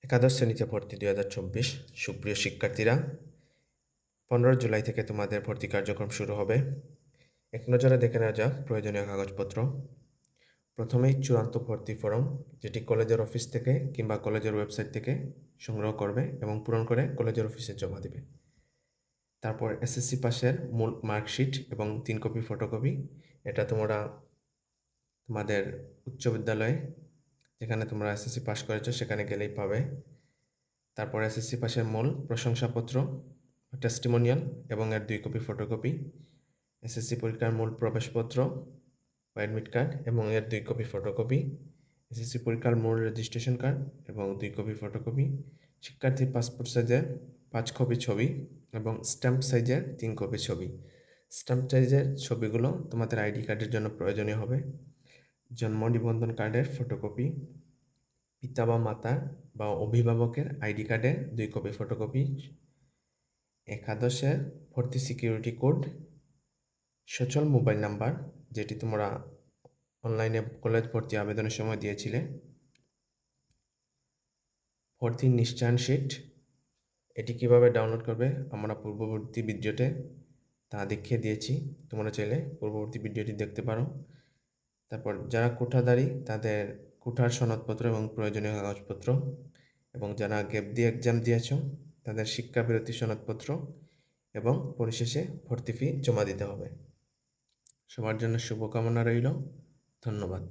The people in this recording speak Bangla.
একাদশ শ্রেণীতে ভর্তি 2024 সুপ্রিয় শিক্ষার্থীরা, 15 জুলাই থেকে তোমাদের ভর্তি কার্যক্রম শুরু হবে। এক নজরে দেখে নেওয়া যাক প্রয়োজনীয় কাগজপত্র। প্রথমেই চূড়ান্ত ভর্তি ফর্ম, যেটি কলেজের অফিস থেকে কিংবা কলেজের ওয়েবসাইট থেকে সংগ্রহ করবে এবং পূরণ করে কলেজের অফিসে জমা দেবে। তারপর এসএসসি পাসের মূল মার্কশিট এবং 3 কপি ফটোকপি। এটা তোমরা তোমাদের উচ্চ বিদ্যালয়ে যেখানে তোমরা এসএসসি পাস করেছো সেখানে গেলেই পাবে। তারপর এসএসসি পাসের মূল প্রশংসাপত্র, টেস্টিমোনিয়াল এবং এর 2 কপি ফটোকপি। এসএসসি পরীক্ষার মূল প্রবেশপত্র বা অ্যাডমিট কার্ড এবং এর 2 কপি ফটোকপি। এসএসসি পরীক্ষার মূল রেজিস্ট্রেশন কার্ড এবং 2 কপি ফটোকপি। শিক্ষার্থীর পাসপোর্ট সাইজের 5 কপি ছবি এবং স্ট্যাম্প সাইজের 3 কপি ছবি। স্ট্যাম্প সাইজের ছবিগুলো তোমাদের আইডি কার্ডের জন্য প্রয়োজনীয় হবে। জন্ম নিবন্ধন কার্ডের ফটোকপি, পিতা বা মাতা বা অভিভাবকের আইডি কার্ডের 2 কপি ফটোকপি, একাদশের ভর্তি সিকিউরিটি কোড, সচল মোবাইল নাম্বার যেটি তোমরা অনলাইনে কলেজ ভর্তি আবেদনের সময় দিয়েছিলে, ভর্তির নিশ্চয়ন শিট। এটি কিভাবে ডাউনলোড করবে আমরা পূর্ববর্তী ভিডিওতে তা দেখিয়ে দিয়েছি, তোমরা চাইলে পূর্ববর্তী ভিডিওটি দেখতে পারো। তারপর যারা কোঠাধারী তাদের কোঠার সনদপত্র এবং প্রয়োজনীয় কাগজপত্র, এবং যারা গ্যাপ দিয়ে এক্সাম দিয়েছ তাদের শিক্ষাবিরতি সনদপত্র, এবং পরিশেষে ভর্তি ফি জমা দিতে হবে। সবার জন্য শুভকামনা রইল। ধন্যবাদ।